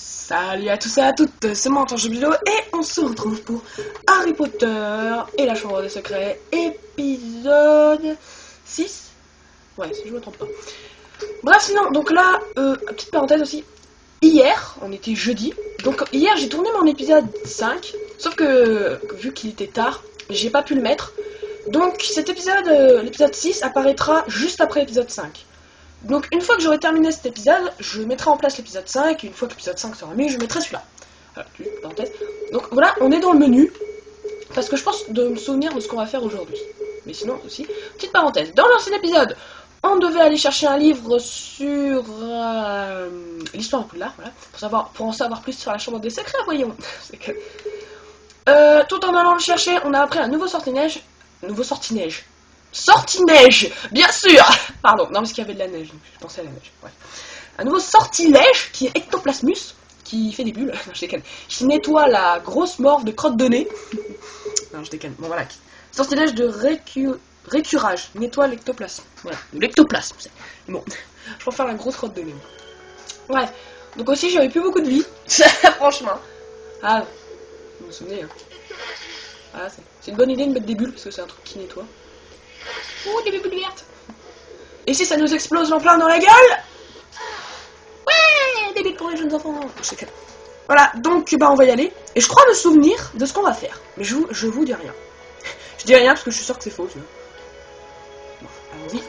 Salut à tous et à toutes, c'est moi Antoine Vidéo et on se retrouve pour Harry Potter et la Chambre des Secrets, épisode 6. Ouais, si je me trompe pas. Bref, sinon, donc là, petite parenthèse aussi, hier, on était jeudi, donc hier j'ai tourné mon épisode 5, sauf que vu qu'il était tard, j'ai pas pu le mettre. Donc cet épisode, l'épisode 6 apparaîtra juste après l'épisode 5. Donc une fois que j'aurai terminé cet épisode, je mettrai en place l'épisode 5, et une fois que l'épisode 5 sera mis, je mettrai celui-là. Voilà, parenthèse. Donc voilà, on est dans le menu, parce que je pense de me souvenir de ce qu'on va faire aujourd'hui. Mais sinon aussi, petite parenthèse, dans l'ancien épisode, on devait aller chercher un livre sur l'histoire de Poudlard, voilà, pour en savoir plus sur la Chambre des Secrets, voyons. Tout en allant le chercher, on a appris un nouveau sortilège. Sortilège, bien sûr. Pardon, non parce qu'il y avait de la neige, donc je pensais à la neige. Ouais. Un nouveau sortilège qui est Ectoplasmus, qui fait des bulles, non je déconne, qui nettoie la grosse morve de crotte de nez. Non je déconne, bon voilà. Sortilège de récurage, nettoie l'ectoplasme. Voilà, de l'ectoplasme. Bon, je préfère la grosse crotte de nez. Bref, donc aussi j'avais plus beaucoup de vie, franchement. Ah, vous me souvenez, hein. Ah, c'est une bonne idée de mettre des bulles parce que c'est un truc qui nettoie. Ouh, des bulles vertes. Et si ça nous explose en plein dans la gueule? Ouais, des bulles pour les jeunes enfants. Voilà, donc bah on va y aller. Et je crois me souvenir de ce qu'on va faire. Mais je vous dis rien. Je dis rien parce que je suis sûr que c'est faux, tu vois. Bon, allons-y.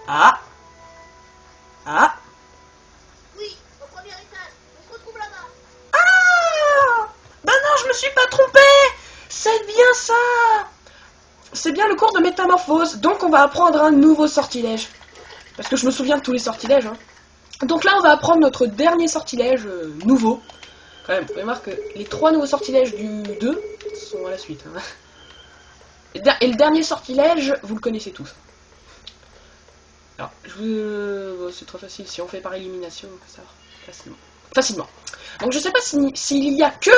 Ah. Ah. Oui, au premier étage. On se retrouve là-bas. Ah. Bah non, je me suis pas trompée. C'est bien ça. C'est bien le cours de métamorphose. Donc on va apprendre un nouveau sortilège. Parce que je me souviens de tous les sortilèges, hein. Donc là, on va apprendre notre dernier sortilège nouveau. Quand même, vous pouvez voir que les 3 nouveaux sortilèges du 2 sont à la suite, hein. Et le dernier sortilège, vous le connaissez tous. Alors, c'est trop facile. Si on fait par élimination, on peut savoir facilement. Donc je sais pas s'il y a que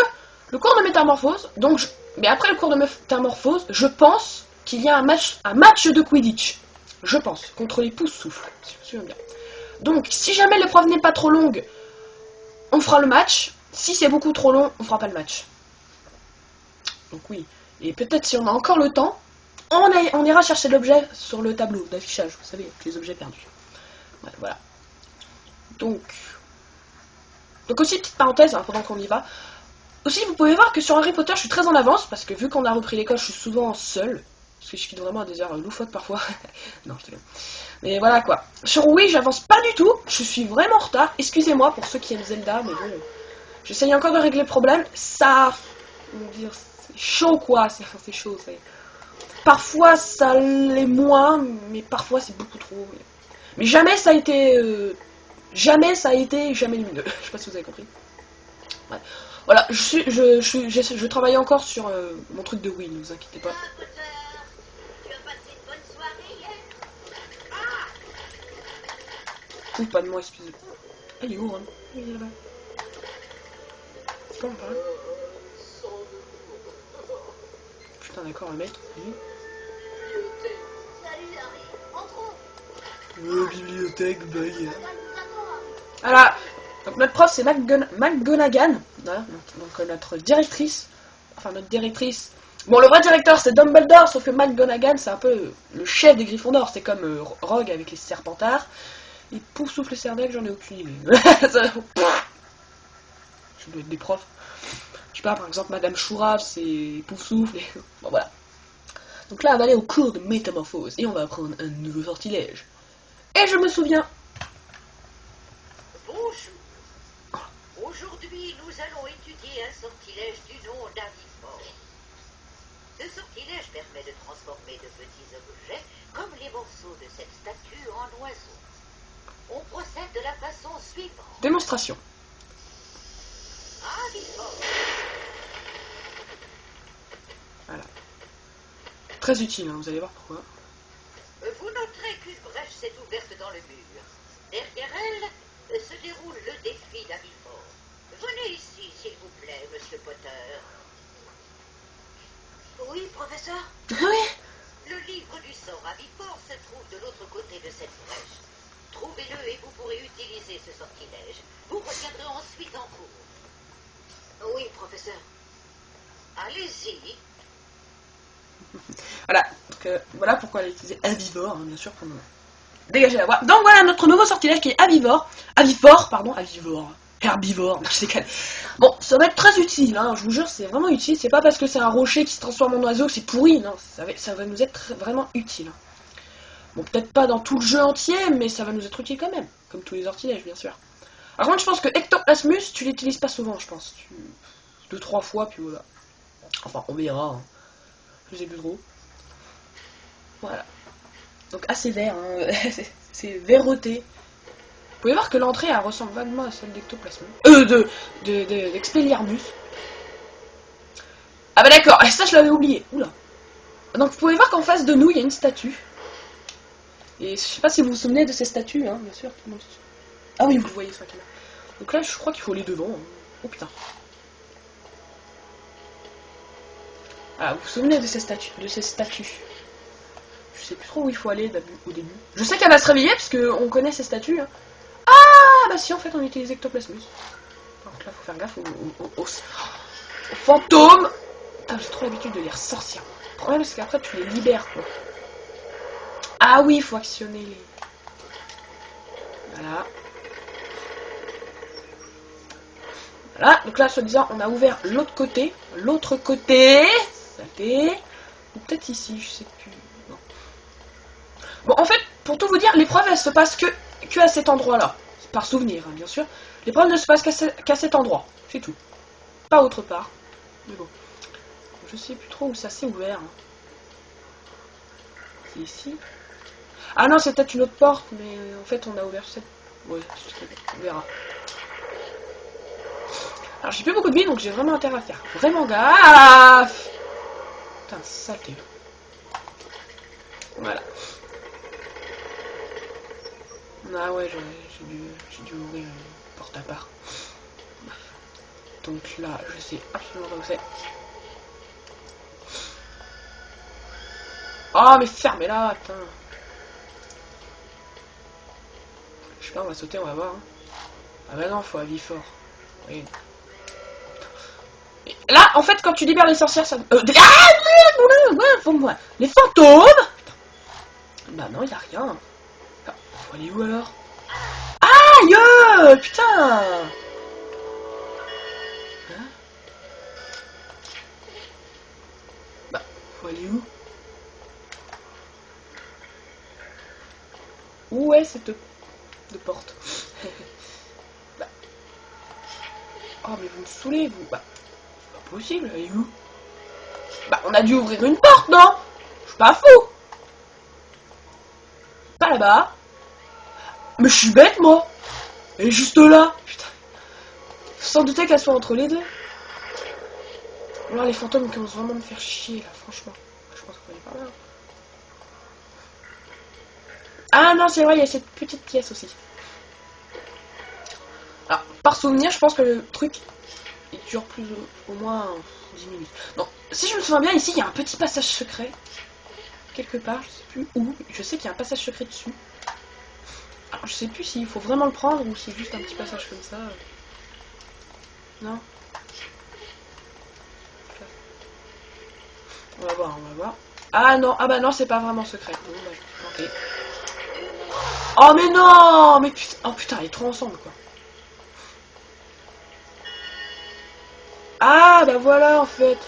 le cours de métamorphose. Donc, mais après le cours de métamorphose, je pense qu'il y a un match de Quidditch. Je pense, contre les Poussoufles, si je me souviens bien. Donc, si jamais l'épreuve n'est pas trop longue, on fera le match. Si c'est beaucoup trop long, on fera pas le match. Donc oui. Et peut-être si on a encore le temps, on ira chercher l'objet sur le tableau d'affichage. Vous savez, les objets perdus. Ouais, voilà. Donc aussi, petite parenthèse, hein, pendant qu'on y va. Aussi, vous pouvez voir que sur Harry Potter, je suis très en avance, parce que vu qu'on a repris l'école, je suis souvent seule. Parce que je quitte vraiment à des heures loufoques parfois. Non, je te mais voilà quoi. Sur Wii, j'avance pas du tout. Je suis vraiment en retard. Excusez-moi pour ceux qui aiment Zelda, mais bon. J'essaye encore de régler le problème. Ça. Comment dire, c'est chaud quoi. C'est chaud. Parfois ça l'est moins, mais parfois c'est beaucoup trop. Mais jamais ça a été. Jamais lumineux. Je sais pas si vous avez compris. Ouais. Voilà, je travaille encore sur mon truc de Wii, ne vous inquiétez pas. Tu as passé une bonne soirée hier? Ou pas de moi, excusez. Ah, il est où, hein? Il est là-bas. C'est pas on parle. Putain, d'accord, le mec. Salut Harry, entrons. Bibliothèque, bug. Madame nous attend, Harry. Voilà. Donc notre prof c'est McGonagall, voilà, donc notre directrice, enfin notre directrice. Bon, le vrai directeur c'est Dumbledore, sauf que McGonagall c'est un peu le chef des Gryffondors, c'est comme Rogue avec les Serpentards. Et pour souffle Cervelle, j'en ai aucune idée. Ça doit être des profs. Je sais pas, par exemple Madame Chourave c'est Poufsouffle. Et... Bon voilà. Donc là on va aller au cours de métamorphose et on va apprendre un nouveau sortilège. Et je me souviens. Bonjour. Aujourd'hui, nous allons étudier un sortilège du nom d'Avifort. Ce sortilège permet de transformer de petits objets, comme les morceaux de cette statue, en oiseaux. On procède de la façon suivante. Démonstration. Avifort. Voilà. Très utile, hein, vous allez voir pourquoi. Vous noterez qu'une brèche s'est ouverte dans le mur. Derrière elle se déroule le défi d'Avifort. Venez ici, s'il vous plaît, Monsieur Potter. Oui, professeur. Oui. Le livre du sort Avifort se trouve de l'autre côté de cette brèche. Trouvez-le et vous pourrez utiliser ce sortilège, vous reviendrez ensuite en cours. Oui, professeur. Allez-y. Voilà, donc, voilà pourquoi elle a utilisé Avivore, hein, bien sûr, pour nous dégager la voie. Donc voilà notre nouveau sortilège qui est Avivore. Avivore, pardon, Avivore. Herbivore, non, je déconne. Bon, ça va être très utile, hein, je vous jure, c'est vraiment utile. C'est pas parce que c'est un rocher qui se transforme en oiseau que c'est pourri, non, ça va nous être vraiment utile. Bon, peut-être pas dans tout le jeu entier, mais ça va nous être utile quand même, comme tous les sortilèges, bien sûr. Par contre, je pense que Ectoplasmus, tu l'utilises pas souvent, je pense. 2-3 fois, puis voilà. Enfin, on verra. Hein. Je sais plus trop. Voilà. Donc assez vert, hein. C'est verroté. Vous pouvez voir que l'entrée elle ressemble vaguement à celle d'Ectoplasmus. D'Expelliarmus. Ah bah d'accord, ça je l'avais oublié. Oula. Donc vous pouvez voir qu'en face de nous il y a une statue. Et je sais pas si vous vous souvenez de ces statues, hein, bien sûr. Tout le monde... Ah oui, vous le voyez sur la caméra. Donc là je crois qu'il faut aller devant. Hein. Oh putain. Ah, vous vous souvenez de ces statues, Je sais plus trop où il faut aller au début. Je sais qu'elle va se réveiller parce qu'on connaît ces statues. Hein. Ah bah si, en fait on utilise Ectoplasmus. Donc là faut faire gaffe aux fantômes. Putain, j'ai trop l'habitude de lire sorcières. Le problème c'est qu'après tu les libères quoi. Ah oui, il faut actionner les... Voilà. Voilà, donc là soi-disant on a ouvert l'autre côté. L'autre côté. Ça fait... Ou peut-être ici, je sais plus. Non. Bon, en fait, pour tout vous dire, l'épreuve elle se passe que à cet endroit-là. Par souvenir, hein, bien sûr. L'épreuve ne se passe qu'à cet endroit. C'est tout. Pas autre part. Mais bon. Je sais plus trop où ça s'est ouvert. Hein. C'est ici. Ah non, c'est peut-être une autre porte, mais en fait on a ouvert cette... Ouais, on verra. Alors j'ai plus beaucoup de vie, donc j'ai vraiment intérêt à faire vraiment gaffe. Putain, saleté. Voilà. Ah ouais, j'ai dû ouvrir une porte à part. Donc là, je sais absolument pas où c'est. Oh, mais fermez-la, putain. Je sais pas, on va sauter, on va voir. Hein. Ah bah non, faut avis fort. Oui. Et là, en fait, quand tu libères les sorcières, ça... les fantômes. Bah non, y a rien. Ah, faut aller où alors? Aïe, putain. Hein? Bah, faut aller où? Où est cette porte? Bah. Oh, mais vous me saoulez, vous. Bah, c'est pas possible, elle est où? Bah, on a dû ouvrir une porte, non? Je suis pas fou. Pas là-bas. Mais je suis bête, moi. Elle est juste là. Putain. Sans douter qu'elle soit entre les deux. Alors les fantômes commencent vraiment à me faire chier, là, franchement. Je pense qu'on est par là. Ah non, c'est vrai, il y a cette petite pièce aussi. Alors, par souvenir, je pense que le truc, il dure plus au moins 10 minutes. Non, si je me souviens bien, ici, il y a un petit passage secret. Quelque part, je sais plus où. Je sais qu'il y a un passage secret dessus. Alors, je sais plus s'il faut vraiment le prendre ou c'est juste un petit passage comme ça. Non. On va voir, on va voir. Ah non, ah bah non, c'est pas vraiment secret. Bon, bah, ok. Oh mais non, mais putain, oh putain, elle est trop ensemble quoi. Ah bah voilà en fait.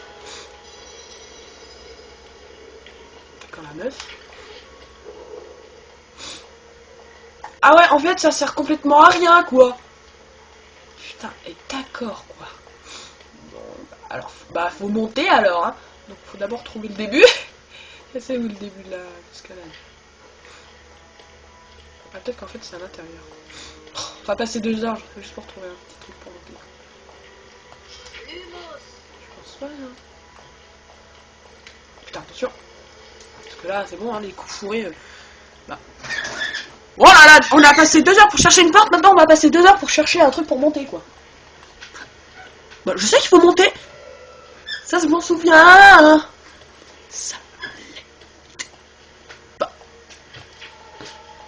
Quand la meuf. Ah ouais, en fait ça sert complètement à rien quoi. Putain, et d'accord quoi. Bon, bah, alors, bah faut monter alors hein. Donc faut d'abord trouver le début. Je sais où le début de l'escalade. Ah, peut-être qu'en fait c'est à l'intérieur. On va passer 2 heures juste pour trouver un petit truc pour monter. Je pense pas hein. Putain attention. Parce que là c'est bon hein, les coups fourrés. Bah. Oh là là, on a passé 2 heures pour chercher une porte, maintenant on va passer 2 heures pour chercher un truc pour monter quoi. Bah je sais qu'il faut monter. Ça je m'en souviens hein. Ça. Bah.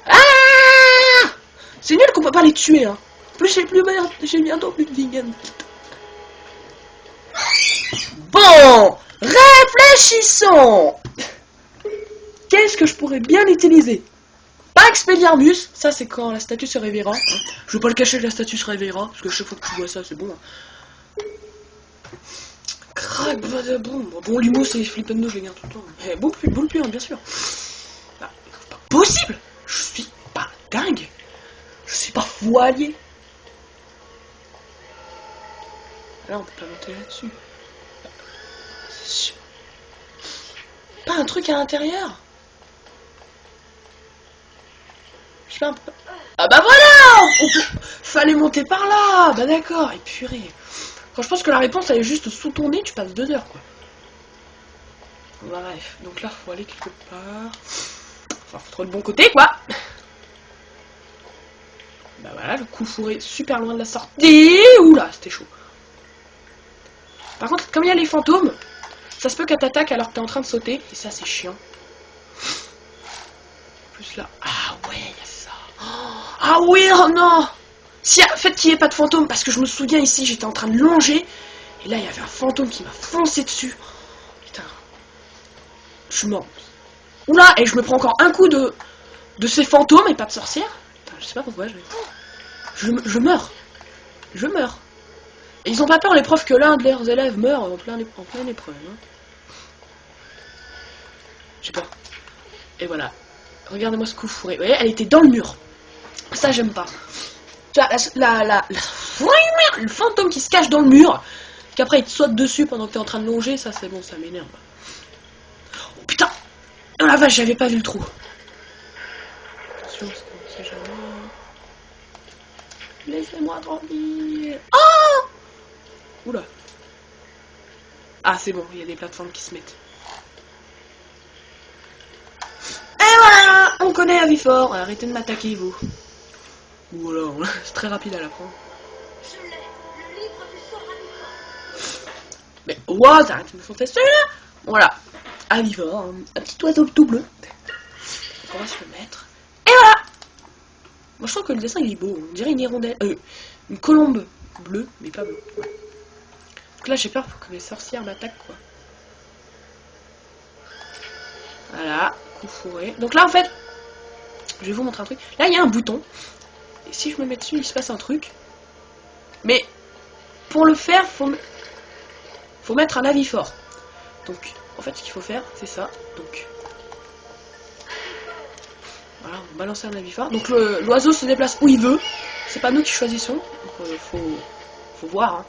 Ah c'est nul qu'on peut pas pas les tuer, hein. En plus, j'ai bientôt plus de vegan. Bon, réfléchissons. Qu'est-ce que je pourrais bien utiliser? Pas Expelliarmus, ça c'est quand la statue se réveillera. Hein. Je veux pas le cacher que la statue se réveillera, parce que chaque fois que tu vois ça, c'est bon. Hein. Crac, bon, Lumos et Flipendo, je les garde tout le temps. Eh, boule plus, hein, bien sûr. Ah, c'est pas possible. Je suis pas dingue. Je suis pas voilier. Là, on peut pas monter là-dessus. C'est sûr. Pas un truc à l'intérieur. Je fais un peu... Ah bah voilà. Fallait monter par là. Bah d'accord, et purée. Quand je pense que la réponse elle est juste sous ton nez, tu passes 2 heures quoi. Bref, donc là faut aller quelque part. Enfin faut trouver le bon côté quoi. Bah voilà, le coup fourré super loin de la sortie. Oula, c'était chaud. Par contre, comme il y a les fantômes, ça se peut qu'elle t'attaque alors que t'es en train de sauter. Et ça c'est chiant. En plus là. Ah ouais, il y a ça. Ah oui, oh non. Si, en fait, qu'il n'y ait pas de fantôme, parce que je me souviens ici, j'étais en train de longer, et là, il y avait un fantôme qui m'a foncé dessus. Putain. Je suis mort. Oula, et je me prends encore un coup de ces fantômes et pas de sorcière. Putain, je sais pas pourquoi, je meurs. Je meurs. Et ils ont pas peur, les profs, que l'un de leurs élèves meurt en pleine épreuve. Hein. J'ai peur. Et voilà. Regardez-moi ce coup fourré. Vous voyez, elle était dans le mur. Ça, j'aime pas. Tu vois, le fantôme qui se cache dans le mur, qu'après il te saute dessus pendant que t'es en train de longer, ça c'est bon, ça m'énerve. Oh putain! Oh la vache, j'avais pas vu le trou. Attention, on sait jamais. Laissez-moi tranquille. Oh! Oula. Ah, c'est bon, il y a des plateformes qui se mettent. Et voilà! On connaît la vie fort. Arrêtez de m'attaquer, vous. Voilà, c'est très rapide à l'apprendre. Je l'ai, le livre du sort Avivor. Mais wow, ça arrête de me foncer celui-là. Voilà, Avivor, un petit oiseau tout bleu. Donc on va se le mettre. Et voilà. Moi je trouve que le dessin il est beau. On dirait une hirondelle, une colombe bleue, mais pas bleue. Ouais. Donc là j'ai peur pour que les sorcières m'attaquent quoi. Voilà, coup fourré. Donc là en fait, je vais vous montrer un truc. Là il y a un bouton. Et si je me mets dessus, il se passe un truc. Mais pour le faire, faut mettre un avis fort. Donc, en fait, ce qu'il faut faire, c'est ça. Donc, voilà, on va balancer un avis fort. Donc, l'oiseau se déplace où il veut. C'est pas nous qui choisissons. Donc, faut voir. Hein.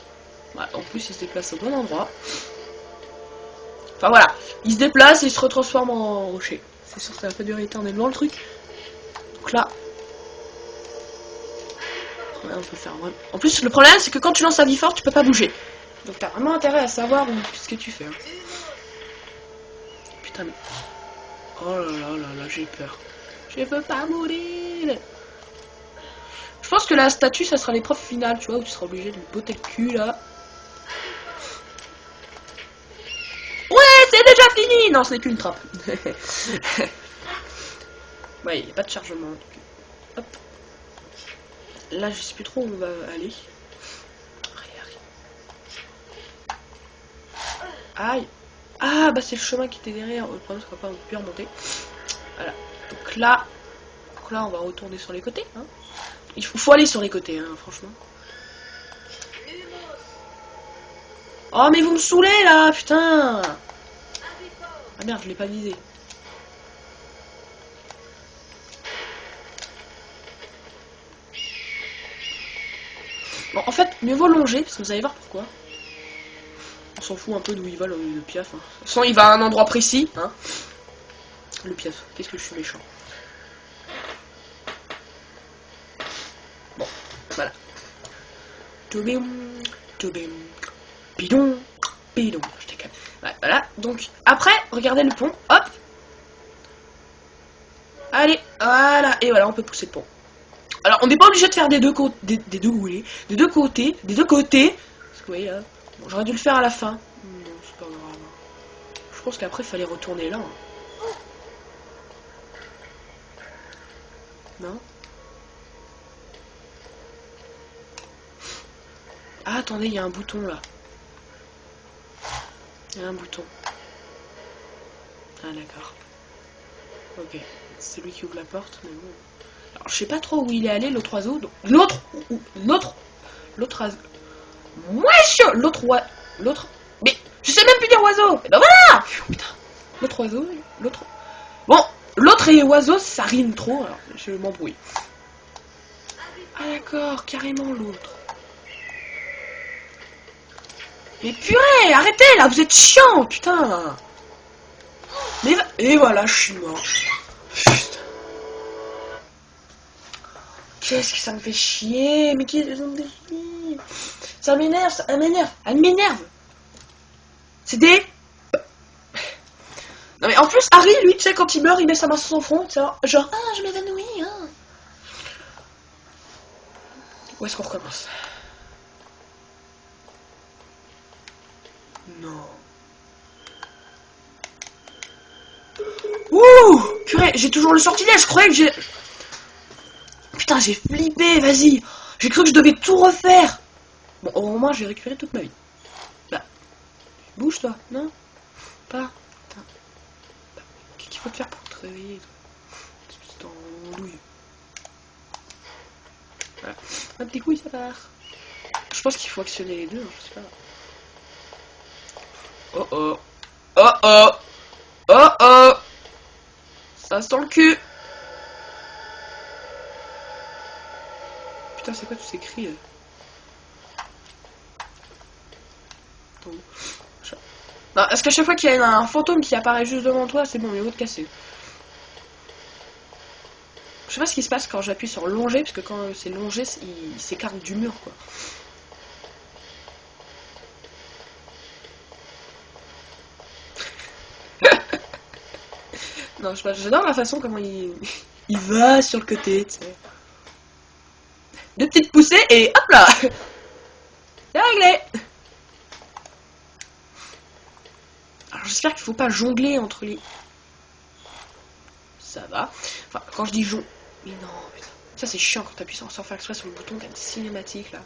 Voilà, en plus, il se déplace au bon endroit. Enfin, voilà. Il se déplace et il se retransforme en rocher. C'est sûr que ça va pas durer éternellement le truc. Donc là, ouais, on peut faire. Ouais. En plus, le problème, c'est que quand tu lances avis fort, tu peux pas bouger. Donc, t'as vraiment intérêt à savoir ce que tu fais. Hein. Putain, mais... Oh là, j'ai peur. Je veux pas mourir. Je pense que la statue, ça sera l'épreuve finale, tu vois, où tu seras obligé de me botter le cul, là. Ouais, c'est déjà fini. Non, ce n'est qu'une trappe. Ouais, il n'y a pas de chargement. Donc... Hop. Là, je sais plus trop où on va aller. Aïe. Ah, bah c'est le chemin qui était derrière. Le problème, c'est qu'on va pas pu remonter. Voilà. Donc là, on va retourner sur les côtés. Hein. Il faut aller sur les côtés, hein, franchement. Oh, mais vous me saoulez là, putain. Ah merde, je l'ai pas visé. Bon, en fait, mieux vaut longer, parce que vous allez voir pourquoi. On s'en fout un peu d'où il va le piaf. Hein. De toute façon, il va à un endroit précis. Hein. Le piaf, qu'est-ce que je suis méchant. Bon, voilà. Toubim, toubim, bidon, bidon. Je t'ai calme. Ouais, voilà, donc après, regardez le pont. Hop. Allez, voilà. Et voilà, on peut pousser le pont. Alors, on n'est pas obligé de faire des deux côtés. Des deux côtés. Parce que, vous voyez, là. Bon, j'aurais dû le faire à la fin. Non, c'est pas grave. Je pense qu'après, il fallait retourner là. Hein. Non? attendez, il y a un bouton là. Il y a un bouton. Ah d'accord. Ok. C'est lui qui ouvre la porte, mais bon. Alors je sais pas trop où il est allé, l'autre oiseau. L'autre oiseau. Wesh. L'autre. Mais je sais même plus dire oiseau. Et ben voilà. Putain. L'autre oiseau. L'autre. Bon, l'autre et oiseau, ça rime trop, alors je m'embrouille. Ah d'accord, carrément l'autre. Mais purée, arrêtez là, vous êtes chiant, putain. Mais et voilà, je suis mort. Putain. Qu'est-ce que ça me fait chier. Mais qu'est-ce que ça me fait chier. Ça m'énerve, ça m'énerve. Elle m'énerve. C'est des... Non mais en plus, Harry, lui, tu sais, quand il meurt, il met sa main sur son front, genre, ah, je m'évanouis, hein. Où est-ce qu'on recommence? Non. Ouh, purée, j'ai toujours le sortilège, je croyais que j'ai... Putain, j'ai flippé, vas-y. J'ai cru que je devais tout refaire. Bon, au moins, j'ai récupéré toute ma vie. Là. Bouge, toi, non? Pas. Putain. Qu'est-ce qu'il faut te faire pour te réveiller, toi? C'est en douille. Voilà. Un petit coup, ça part. Je pense qu'il faut actionner les deux, hein, je sais pas. Oh oh. Oh oh. Oh oh. Ça sent le cul. Putain, c'est quoi tous ces cris là? Non, est-ce qu'à chaque fois qu'il y a un fantôme qui apparaît juste devant toi, c'est bon, mieux vaut te casser. Je sais pas ce qui se passe quand j'appuie sur longer, parce que quand c'est longé, il s'écarte du mur, quoi. Non, je sais pas, j'adore la façon comment il va sur le côté, tu sais. Deux petites poussées et hop là. C'est réglé. Alors j'espère qu'il faut pas jongler entre les... Ça va. Enfin, quand je dis jongler... Mais non, putain. Ça c'est chiant quand t'appuies sans faire exprès sur le bouton, t'as une cinématique là.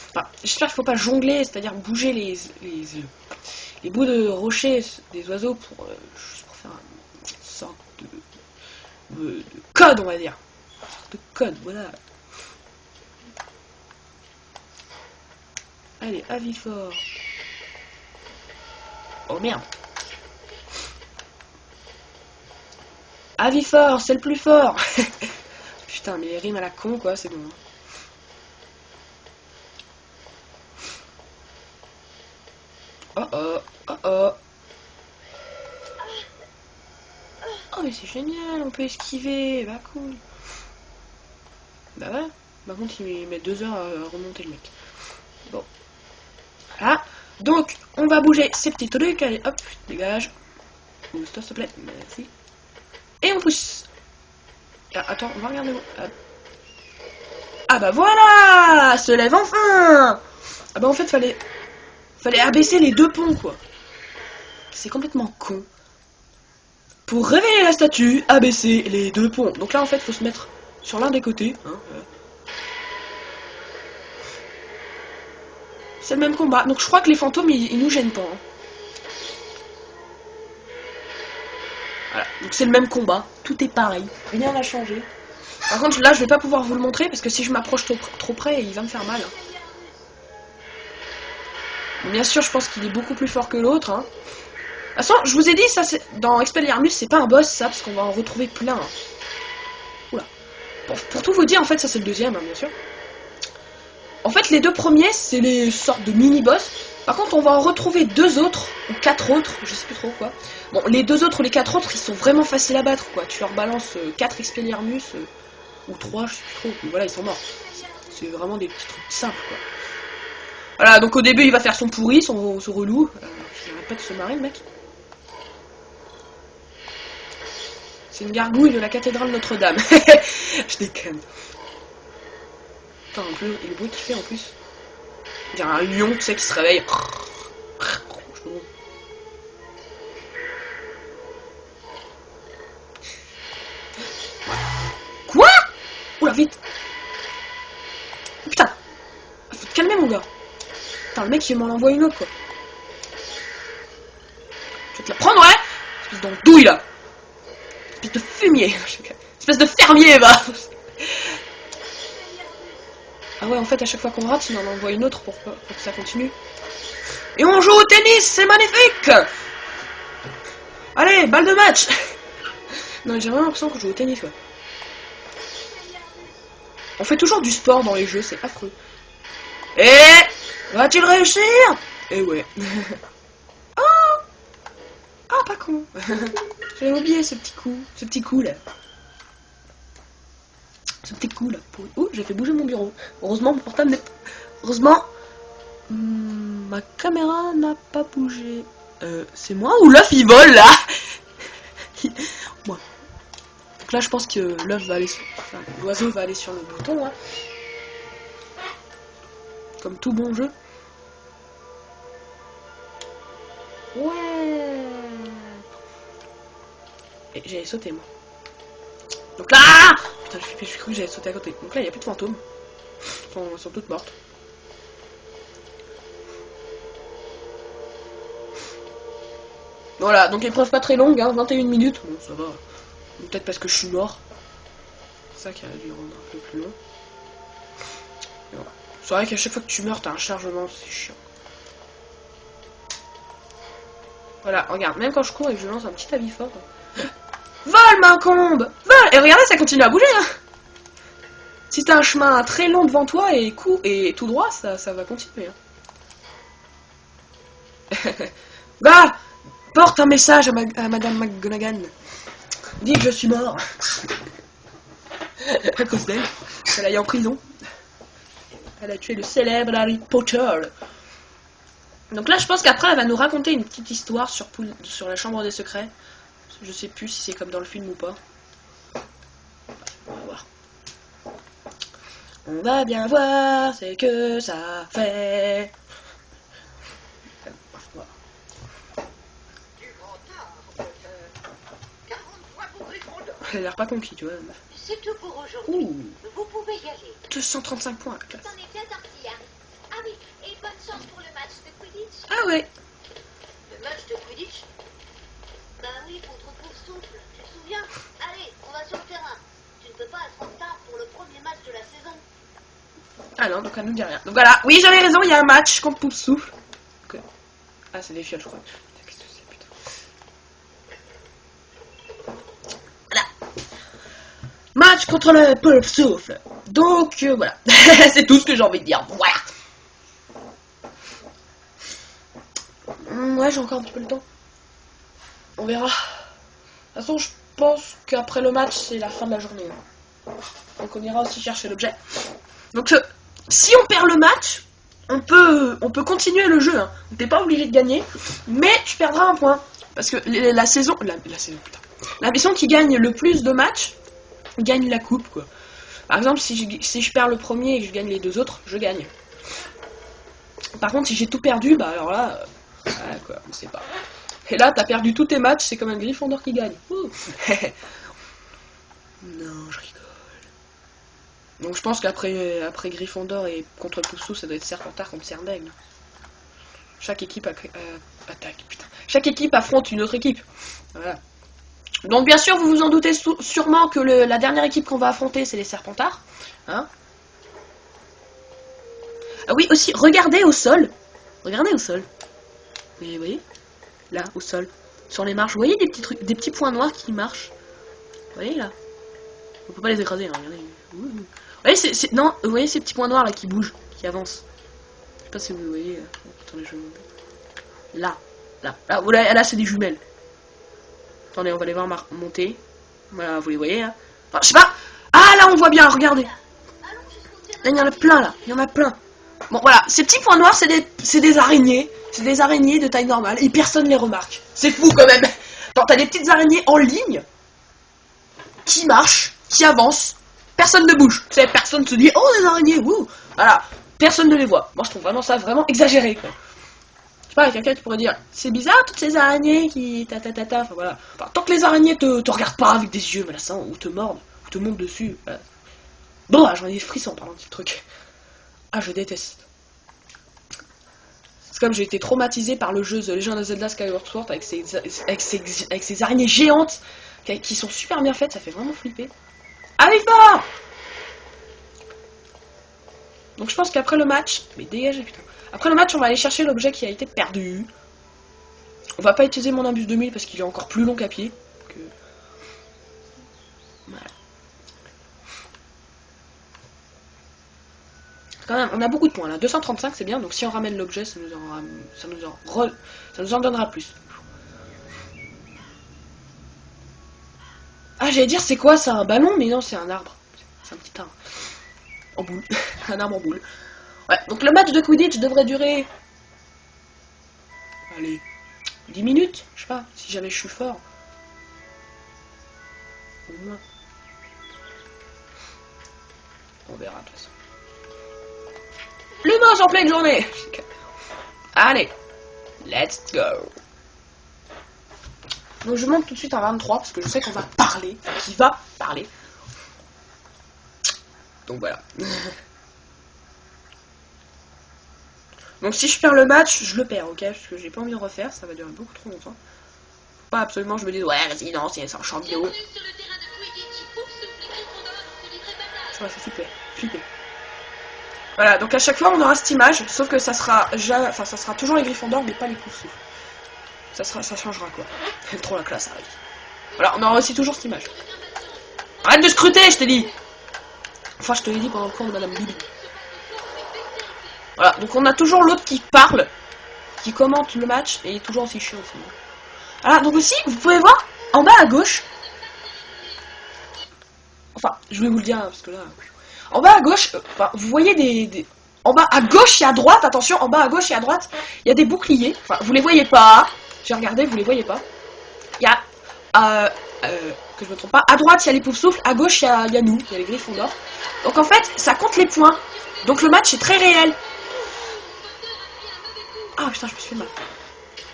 Enfin, j'espère qu'il faut pas jongler, c'est-à-dire bouger les bouts de rocher des oiseaux pour, juste pour faire une sorte de code, on va dire. Une sorte de code, voilà. Allez, avis fort. Oh merde. Avis fort, c'est le plus fort. Putain, mais les rimes à la con, quoi, c'est bon. Oh oh, oh oh. Oh mais c'est génial, on peut esquiver, bah cool. Bah ouais, par contre il met 2 heures à remonter le mec. Bon. Voilà. Donc, on va bouger ces petits trucs, allez hop, dégage. Pousse-toi s'il te plaît, merci. Et on pousse. Ah, attends, on va regarder où. Ah bah voilà, se lève enfin. Ah bah en fait fallait abaisser les deux ponts quoi. C'est complètement con. Pour révéler la statue, abaisser les deux ponts. Donc là en fait faut se mettre sur l'un des côtés. Hein, C'est le même combat. Donc je crois que les fantômes ils nous gênent pas. Hein. Voilà, donc c'est le même combat. Tout est pareil. Rien n'a changé. Par contre là je vais pas pouvoir vous le montrer parce que si je m'approche trop près il va me faire mal. Hein. Bien sûr, je pense qu'il est beaucoup plus fort que l'autre. Hein. De toute façon, je vous ai dit, ça, dans Expelliarmus, c'est pas un boss, ça, parce qu'on va en retrouver plein. Hein. Oula. Pour tout vous dire, en fait, ça c'est le deuxième, hein, bien sûr. En fait, les deux premiers, c'est les sortes de mini-boss. Par contre, on va en retrouver 2 autres, ou 4 autres, je sais plus trop quoi. Bon, les 2 autres ou les 4 autres, ils sont vraiment faciles à battre, quoi. Tu leur balances 4 Expelliarmus, ou 3, je sais plus trop. Mais voilà, ils sont morts. C'est vraiment des petits trucs simples, quoi. Voilà, donc au début il va faire son pourri, son relou. Il arrête pas de se marrer le mec. C'est une gargouille de la cathédrale Notre-Dame. Je déconne. Putain, et le bruit qu'il fait en plus. Il y a un lion, tu sais, qui se réveille. Quoi? Oula, vite. Putain. Faut te calmer, mon gars. Putain, le mec, il m'en envoie une autre, quoi. Je vais te la prendre, ouais. Espèce d'andouille, là. Espèce de fumier. Espèce de fermier, va. Ah ouais, en fait, à chaque fois qu'on rate, il en envoie une autre pour que ça continue. Et on joue au tennis, c'est magnifique. Allez, balle de match. Non, j'ai vraiment l'impression que je joue au tennis, quoi. On fait toujours du sport dans les jeux, c'est affreux. Et va-t-il réussir? Eh ouais. Oh, ah, pas con. J'avais oublié ce petit coup là. Ce petit coup là. Oh, j'ai fait bouger mon bureau. Heureusement, mon portable n'est. Heureusement, ma caméra n'a pas bougé. C'est moi ou l'œuf il vole là? Moi. Donc là, je pense que l'œuf va aller. Enfin, l'oiseau va aller sur le bouton. Hein. Comme tout bon jeu. Ouais. Et j'avais sauté moi. Donc là. Putain, j'ai cru que j'avais sauté à côté. Donc là, il n'y a plus de fantômes. Elles sont toutes mortes. Voilà, donc épreuve pas très longue, hein, 21 minutes. Bon, ça va. Peut-être parce que je suis mort. C'est ça qui a dû rendre un peu plus long. Voilà. C'est vrai qu'à chaque fois que tu meurs, t'as un chargement, c'est chiant. Voilà, regarde, même quand je cours et que je lance un petit avis fort. Vole, M'incombe! Vole! Et regardez, ça continue à bouger, hein! Si t'as un chemin très long devant toi et tout droit, ça va continuer. Hein. Bah! Porte un message à Madame McGonagall. Dis que je suis mort. À cause d'elle. Elle aille en prison. Elle a tué le célèbre Harry Potter. Donc là, je pense qu'après, elle va nous raconter une petite histoire sur la chambre des secrets. Je sais plus si c'est comme dans le film ou pas. On va voir. On va bien voir ce que ça fait. Voilà. Elle a l'air pas conquis, tu vois. C'est tout pour aujourd'hui. Vous pouvez y aller. 235 points à la classe. T'en es bien sorti, hein. Ah oui, et bonne chance pour le match de Quidditch. Ah ouais. Le match de Quidditch? Bah oui, contre Poufsouffle, tu te souviens? Allez, on va sur le terrain. Tu ne peux pas être en retard pour le premier match de la saison. Ah non, donc elle nous dit rien. Donc voilà, oui j'avais raison, il y a un match contre Poufsouffle. Okay. Ah c'est des fioles je crois. Qu'est-ce que c'est putain. Voilà. Match contre le Poufsouffle. Donc voilà, c'est tout ce que j'ai envie de dire. Voilà. Ouais j'ai encore un petit peu le temps. On verra. De toute façon je pense qu'après le match c'est la fin de la journée. Donc on ira aussi chercher l'objet. Donc si on perd le match, on peut continuer le jeu. Hein. T'es pas obligé de gagner, mais tu perdras un point. Parce que la saison, putain. La mission qui gagne le plus de matchs gagne la coupe, quoi. Par exemple, si je perds le premier et que je gagne les deux autres, je gagne. Par contre, si j'ai tout perdu, bah alors là, voilà, quoi, on sait pas. Et là, t'as perdu tous tes matchs, c'est comme un Gryffondor qui gagne. Non, je rigole. Donc je pense qu'après Gryffondor et contre Poufsouffle, ça doit être Serpentard contre Serdaigle. Chaque équipe attaque, putain. Chaque équipe affronte une autre équipe. Voilà. Donc bien sûr, vous vous en doutez sûrement que la dernière équipe qu'on va affronter, c'est les Serpentards. Hein? Ah oui, aussi, regardez au sol. Regardez au sol. Vous voyez? Là, au sol. Sur les marches, vous voyez des petits trucs, des petits points noirs qui marchent. Vous voyez là? On peut pas les écraser, hein, regardez. Vous voyez, non, vous voyez ces petits points noirs là qui bougent, qui avancent. Je sais pas si vous voyez. Attendez, je vais vous... Là, là, c'est des jumelles. Attendez, on va les voir monter. Voilà, vous les voyez, hein. Enfin, je sais pas. Ah, là, on voit bien, regardez. Là, il y en a plein, là. Il y en a plein. Bon, voilà, ces petits points noirs, c'est des araignées. C'est des araignées de taille normale et personne les remarque. C'est fou quand même. T'as des petites araignées en ligne qui marchent, qui avancent. Personne ne bouge. Tu sais, personne se dit, oh, des araignées, wouh. Voilà, personne ne les voit. Moi, je trouve vraiment ça vraiment exagéré, quoi. Je sais pas, quelqu'un qui pourrait dire, c'est bizarre, toutes ces araignées qui... Enfin, voilà. Enfin, tant que les araignées te regardent pas avec des yeux menaçants, ou te mordent, ou te montent dessus, voilà. Bon, j'en ai des frissons, parlant de ce truc. Ah, je déteste. C'est comme j'ai été traumatisé par le jeu The Legend of Zelda Skyward Sword avec ses araignées géantes qui sont super bien faites, ça fait vraiment flipper. Allez fort! Donc je pense qu'après le match... Mais dégagez putain. Après le match on va aller chercher l'objet qui a été perdu. On va pas utiliser mon Nimbus 2000 parce qu'il est encore plus long qu'à pied. Donc, voilà. Quand même, on a beaucoup de points là. 235 c'est bien, donc si on ramène l'objet, ça nous en donnera plus. Ah, j'allais dire c'est quoi ça, un ballon? Mais non, c'est un arbre. C'est un petit arbre. En boule. Un arbre en boule. Ouais, donc le match de Quidditch devrait durer... Allez, 10 minutes, je sais pas, si jamais je suis fort. Au moins. On verra de toute façon. L'humain en pleine journée. Allez, let's go. Donc je monte tout de suite à 23 parce que je sais qu'on va parler, qu'il va parler. Donc voilà. Donc si je perds le match, je le perds, ok? Parce que j'ai pas envie de refaire, ça va durer beaucoup trop longtemps. Faut pas absolument je me dise ouais vas-y non c'est un champ vidéo. Ça va, c'est super, flipper. Voilà, donc à chaque fois on aura cette image, sauf que ça sera ça sera toujours les Gryffondors mais pas les Poufsouffles. Ça changera quoi. Trop la classe arrive. Voilà, on aura aussi toujours cette image. Arrête de scruter, je t'ai dit. Enfin, je te l'ai dit pendant le cours de Madame Bibi. Voilà, donc on a toujours l'autre qui parle, qui commente le match, et il est toujours aussi chiant aussi. Voilà, donc aussi, vous pouvez voir, en bas à gauche, enfin, je vais vous le dire, parce que là, en bas à gauche, vous voyez en bas à gauche et à droite, attention, en bas à gauche et à droite, il y a des boucliers, enfin, vous les voyez pas, j'ai regardé, vous les voyez pas, il y a, que je me trompe pas, à droite il y a les Poufsouffles, à gauche il y a nous, il y a les Gryffondors, donc en fait, ça compte les points, donc le match est très réel. Ah putain, je me suis fait mal.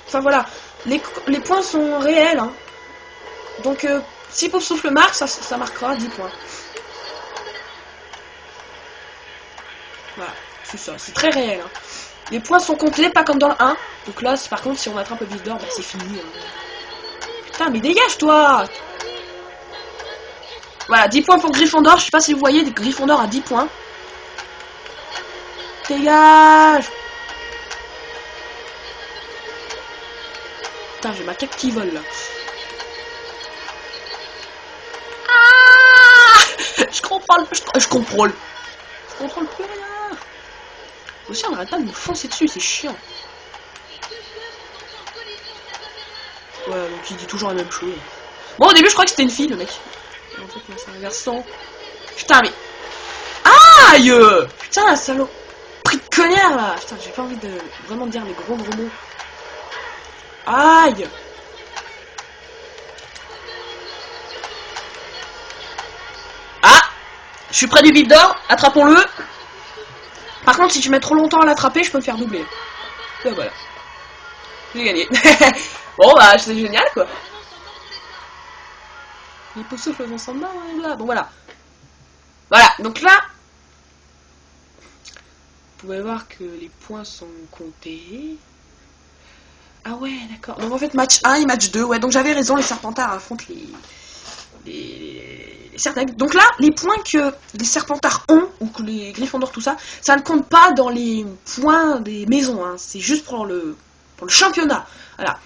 Enfin voilà, les points sont réels, hein. Donc si Poufsouffle marque, ça marquera 10 points. Voilà, c'est ça, c'est très réel, hein. Les points sont comptés, pas comme dans le 1. Donc là, par contre, si on attrape le Vildor, bah c'est fini. Hein. Putain, mais dégage toi! Voilà, 10 points pour Gryffondor, je sais pas si vous voyez, Gryffondor à 10 points. Dégage! Putain, j'ai ma cape qui vole là. Ah je contrôle plus rien. Aussi, on arrête pas de me foncer dessus, c'est chiant. Ouais, donc il dit toujours la même chose. Bon, au début, je crois que c'était une fille, le mec. En fait, c'est un garçon. Putain, mais... Aïe! Putain, salaud. Pris de cognard, là. Putain, j'ai pas envie de vraiment dire les gros mots. Aïe! Ah! Je suis près du bip d'or, attrapons-le. Par contre, si tu mets trop longtemps à l'attraper, je peux me faire doubler. Et voilà. J'ai gagné. Bon, bah, c'est génial, quoi. Les Poufsouffles vont s'en battre, là. Bon, voilà. Voilà, donc là... Vous pouvez voir que les points sont comptés. Ah ouais, d'accord. Donc en fait, match 1 et match 2. Ouais, donc j'avais raison, les Serpentards affrontent les Serpentard. Donc là, les points que les Serpentards ont, ou que les Gryffondors, tout ça, ça ne compte pas dans les points des maisons. Hein. C'est juste pour le championnat. Voilà.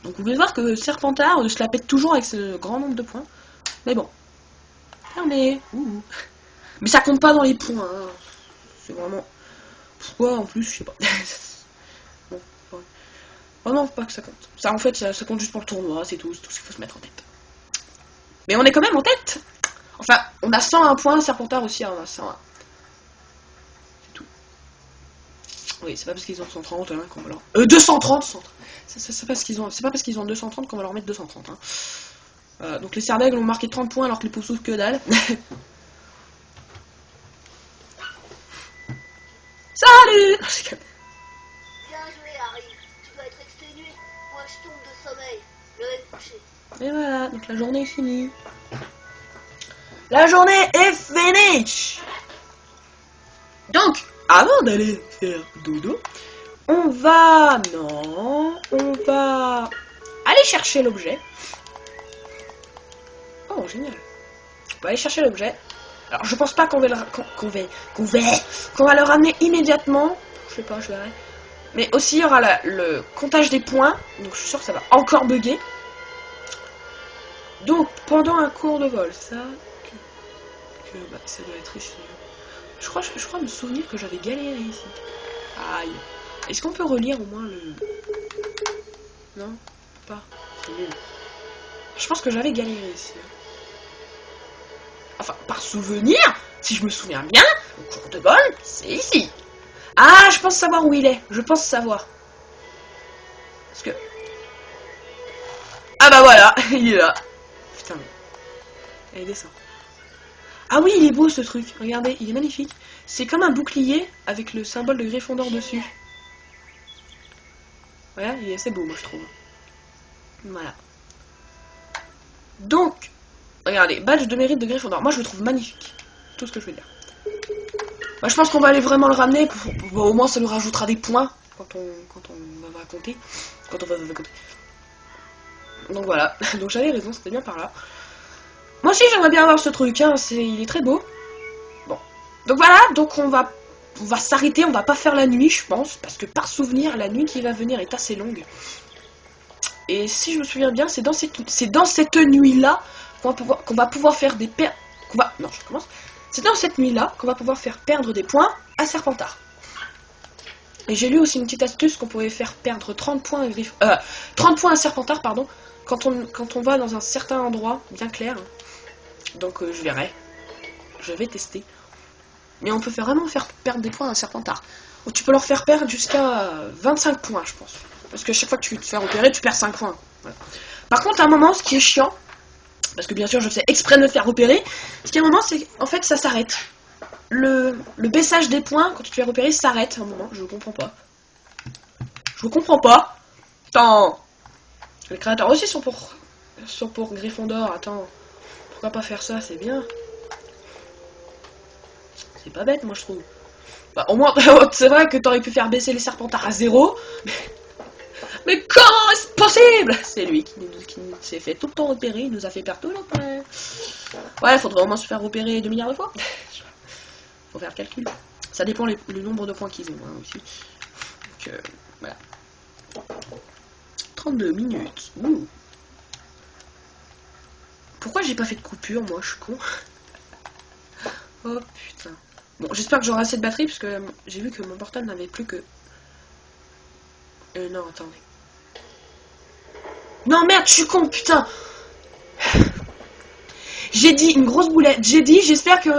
Donc vous pouvez voir que Serpentard se la pète toujours avec ce grand nombre de points. Mais bon. Fermé. Mais ça compte pas dans les points. Hein. C'est vraiment... Pourquoi en plus, je sais pas. Bon, ouais. Oh non, pas que ça compte. Ça en fait, ça compte juste pour le tournoi, c'est tout ce qu'il faut se mettre en tête. Mais on est quand même en tête. Enfin, on a 101 points, Serpentard aussi, hein, on a 101. C'est tout. Oui, c'est pas parce qu'ils ont 130 hein, qu'on va leur... 230 c'est pas parce qu'ils ont 230 qu'on va leur mettre 230. Hein. Donc les Serdaigle ont marqué 30 points alors que les Poufsouffles que dalle. Salut! Bien joué, Harry. Tu dois être exténué. Moi, je tombe de sommeil. Je vais me coucher. Et voilà, donc la journée est finie. La journée est finie! Donc, avant d'aller faire dodo, on va... Non, on va aller chercher l'objet. Oh, génial. On va aller chercher l'objet. Alors, je pense pas qu'on va le ramener immédiatement. Je sais pas, je verrai. Mais aussi, il y aura le comptage des points. Donc, je suis sûr que ça va encore bugger. Donc, pendant un cours de vol, ça... bah, ça doit être ici. Je crois me souvenir que j'avais galéré ici. Aïe. Est-ce qu'on peut relire au moins le... Non, pas. C'est nul. Je pense que j'avais galéré ici. Enfin, par souvenir, si je me souviens bien, le cours de vol, c'est ici. Ah, je pense savoir où il est. Je pense savoir. Parce que... Ah bah voilà, il est là. Putain. Allez, descend. Ah oui, il est beau ce truc. Regardez, il est magnifique. C'est comme un bouclier avec le symbole de Gryffondor dessus. Voilà, il est assez beau, moi je trouve. Voilà. Donc, regardez, badge de mérite de Gryffondor. Moi je le trouve magnifique. Tout ce que je veux dire. Moi, je pense qu'on va aller vraiment le ramener. Au moins ça nous rajoutera des points quand on va compter. Quand on va compter. Donc voilà. Donc j'avais raison, c'était bien par là. Moi aussi j'aimerais bien avoir ce truc, hein. Il est très beau. Bon. Donc voilà, donc on va s'arrêter, on va pas faire la nuit, je pense, parce que par souvenir, la nuit qui va venir est assez longue. Et si je me souviens bien, c'est dans cette nuit-là qu'on va pouvoir faire des non, je recommence. C'est dans cette nuit-là qu'on va pouvoir faire perdre des points à Serpentard. Et j'ai lu aussi une petite astuce qu'on pouvait faire perdre 30 points à 30 points à Serpentard, pardon, quand on va dans un certain endroit bien clair. Donc je verrai. Je vais tester. Mais on peut vraiment faire perdre des points à Serpentard. Ou tu peux leur faire perdre jusqu'à 25 points, je pense. Parce que chaque fois que tu te fais repérer, tu perds 5 points. Voilà. Par contre, à un moment, ce qui est chiant, parce que bien sûr, je fais exprès de me faire repérer, ce qui est à un moment, c'est qu'en fait, ça s'arrête. Le baissage des points, quand tu te fais repérer, s'arrête à un moment. Je comprends pas. Je comprends pas. Attends. Les créateurs aussi sont pour Gryffondor. Attends. Pourquoi pas faire ça? C'est bien. C'est pas bête, moi, je trouve. Bah, au moins, c'est vrai que t'aurais pu faire baisser les Serpentards à 0. Mais comment est-ce possible? C'est lui qui s'est fait tout le temps repérer, il nous a fait perdre tout le temps. Ouais, faudrait au moins se faire repérer 2 milliards de fois. Faut faire le calcul. Ça dépend le nombre de points qu'ils ont, hein, aussi. Donc, voilà. 32 minutes. Ouh. Pourquoi j'ai pas fait de coupure, moi, je suis con. Oh putain. Bon, j'espère que j'aurai assez de batterie, parce que j'ai vu que mon portable n'avait plus que... non, attendez. Non, merde, je suis con, putain. J'ai dit une grosse boulette. J'ai dit, j'espère que